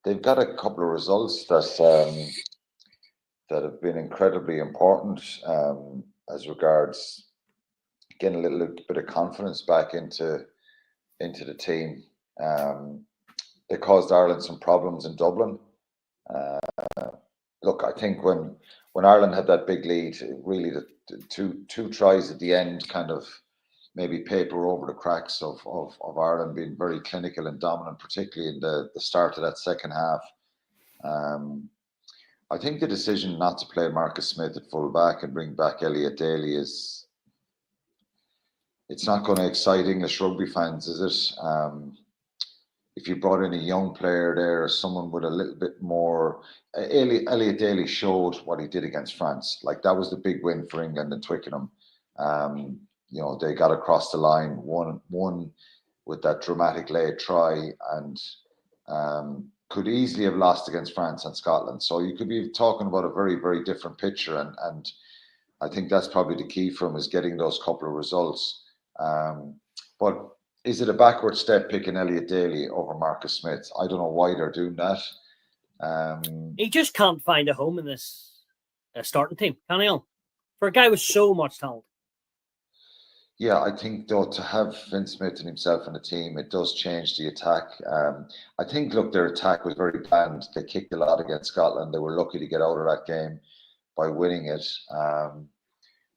they've got a couple of results that have been incredibly important as regards getting a little bit of confidence back into the team. They caused Ireland some problems in Dublin. Look, I think when Ireland had that big lead, really the two tries at the end kind of maybe paper over the cracks of Ireland being very clinical and dominant, particularly in the start of that second half. I think the decision not to play Marcus Smith at full back and bring back Elliot Daly it's not going to excite English rugby fans, is it? If you brought in a young player there, someone with a little bit more, Elliot Daly showed what he did against France. Like, that was the big win for England and Twickenham. They got across the line, won with that dramatic late try, and could easily have lost against France and Scotland. So you could be talking about a very, very different picture, and I think that's probably the key for him, is getting those couple of results. But is it a backward step picking Elliot Daly over Marcus Smith? I don't know why they're doing that. He just can't find a home in this starting team, can he? For a guy with so much talent. Yeah, I think, though, to have Vince Smith and himself in the team, it does change the attack. I think, look, their attack was very bland. They kicked a lot against Scotland. They were lucky to get out of that game by winning it.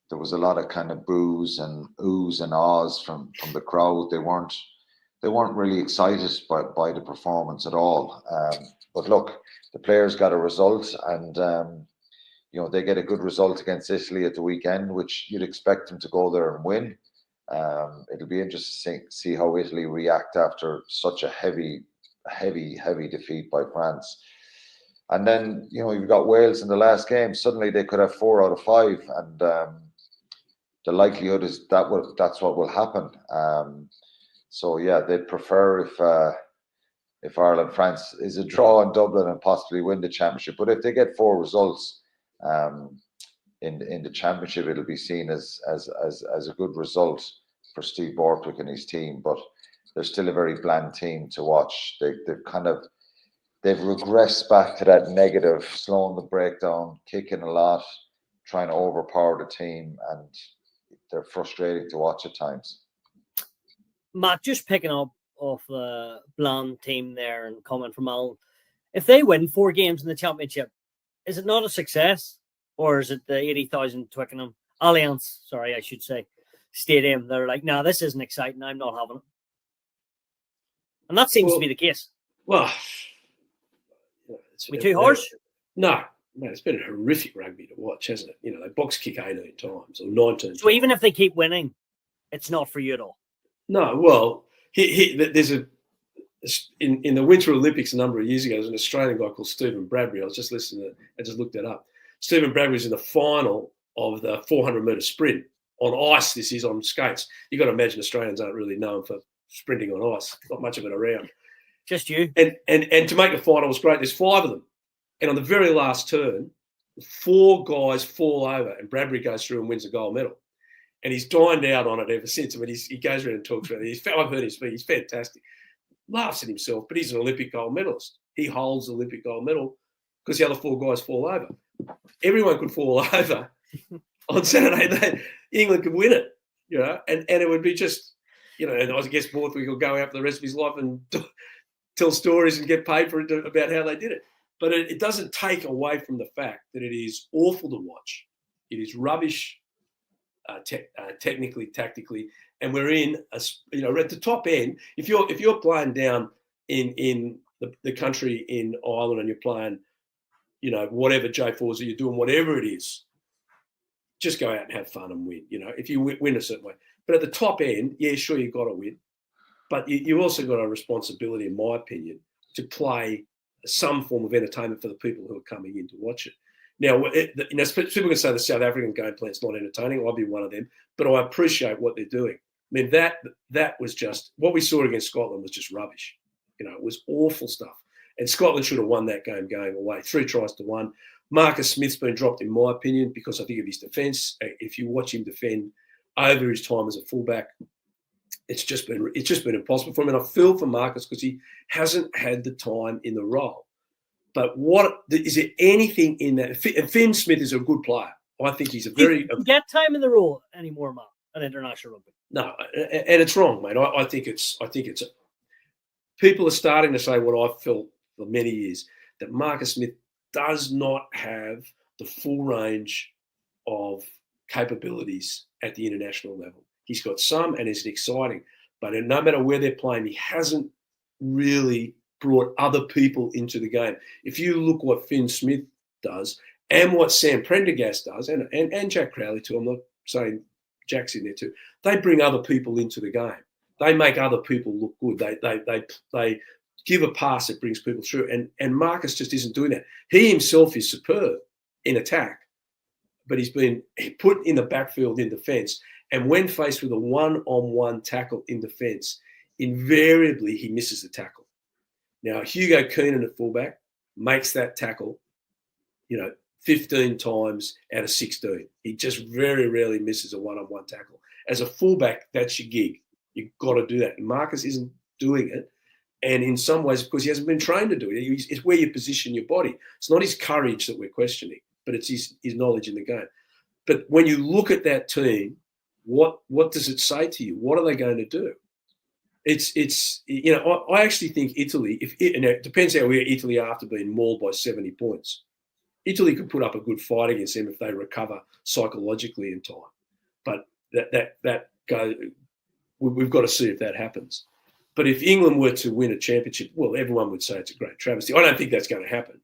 There was a lot of kind of boos and oohs and ahs from the crowd. They weren't really excited by the performance at all. But look, the players got a result, and they get a good result against Italy at the weekend, which you'd expect them to go there and win. It'll be interesting to see how Italy react after such a heavy defeat by France. And then, you've got Wales in the last game. Suddenly they could have 4 out of 5, and the likelihood is that's what will happen. So yeah, they'd prefer if Ireland France is a draw in Dublin and possibly win the championship. But if they get 4 results in the championship, it'll be seen as a good result for Steve Borthwick and his team. But they're still a very bland team to watch. They've regressed back to that negative, slowing the breakdown, kicking a lot, trying to overpower the team, and they're frustrating to watch at times. Matt, just picking up off the bland team there and comment from Alan, if they win 4 games in the championship, is it not a success? Or is it the 80,000 Twickenham Alliance, sorry, I should say, stadium? They're like, no, this isn't exciting. I'm not having it. And that seems to be the case. Well, we too harsh? No, it's been a horrific rugby to watch, hasn't it? They box kick 18 times or 19 So even if they keep winning, it's not for you at all? No, well, there's in the Winter Olympics a number of years ago, there's an Australian guy called Stephen Bradbury. I was just listening to it. I just looked that up. Stephen Bradbury was in the final of the 400-metre sprint on ice. This is on skates. You've got to imagine Australians aren't really known for sprinting on ice. Not much of it around. Just you. And to make the final was great. There's 5 of them. And on the very last turn, 4 guys fall over and Bradbury goes through and wins a gold medal. And he's dined out on it ever since. I mean, he goes around and talks about it. I've heard him speak. He's fantastic. Laughs at himself, but he's an Olympic gold medalist. He holds the Olympic gold medal because the other 4 guys fall over. Everyone could fall over on Saturday night. England could win it, and it would be just, and I guess Borthwick will go out for the rest of his life and tell stories and get paid for it about how they did it. But it doesn't take away from the fact that it is awful to watch. It is rubbish, technically, tactically, and we're in at the top end. If you're playing down in the country in Ireland and you're playing, whatever J4s you're doing, whatever it is, just go out and have fun and win. If you win a certain way, but at the top end, yeah, sure, you've got to win, but you also got a responsibility, in my opinion, to play some form of entertainment for the people who are coming in to watch it. Now, people can say the South African game plan's not entertaining. I'll be one of them, but I appreciate what they're doing. I mean, that was just what we saw against Scotland was just rubbish. It was awful stuff. And Scotland should have won that game going away. 3 tries to 1. Marcus Smith's been dropped, in my opinion, because I think of his defence. If you watch him defend over his time as a fullback, it's just been impossible for him. And I feel for Marcus because he hasn't had the time in the role. But is there anything in that? Finn Smith is a good player. I think he's a very. You get time in the role anymore, Matt, at international rugby. No, and it's wrong, mate. I think it's. People are starting to say what I've felt for many years, that Marcus Smith does not have the full range of capabilities at the international level. He's got some, and it's exciting, but no matter where they're playing, he hasn't really brought other people into the game. If you look what Finn Smith does and what Sam Prendergast does, and Jack Crowley too, I'm not saying Jack's in there too, they bring other people into the game. They make other people look good. They give a pass that brings people through. And Marcus just isn't doing that. He himself is superb in attack, but he's been put in the backfield in defence. And when faced with a one-on-one tackle in defence, invariably he misses the tackle. Now, Hugo Quinlan at fullback makes that tackle, 15 times out of 16. He just very rarely misses a one-on-one tackle. As a fullback, that's your gig. You've got to do that. And Marcus isn't doing it. And in some ways, because he hasn't been trained to do it, it's where you position your body. It's not his courage that we're questioning, but it's his knowledge in the game. But when you look at that team, what does it say to you? What are they going to do? I actually think Italy, it depends how Italy are after being mauled by 70 points. Italy could put up a good fight against them if they recover psychologically in time. But we've got to see if that happens. But if England were to win a championship, well, everyone would say it's a great travesty. I don't think that's going to happen.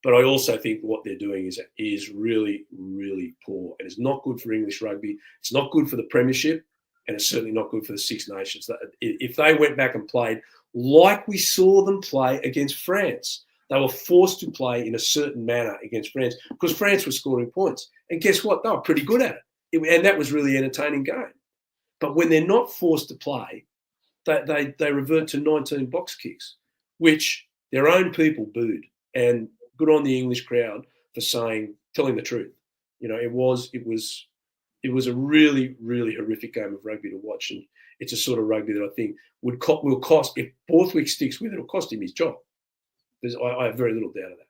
But I also think what they're doing is really, really poor. And it's not good for English rugby. It's not good for the Premiership. And it's certainly not good for the Six Nations. If they went back and played like we saw them play against France, they were forced to play in a certain manner against France because France was scoring points. And guess what? They were pretty good at it. And that was really entertaining game. But when they're not forced to play, they revert to 19 box kicks, which their own people booed. And good on the English crowd for telling the truth. It was a really, really horrific game of rugby to watch. And it's a sort of rugby that I think will cost, if Borthwick sticks with it, it'll cost him his job. I have very little doubt of that.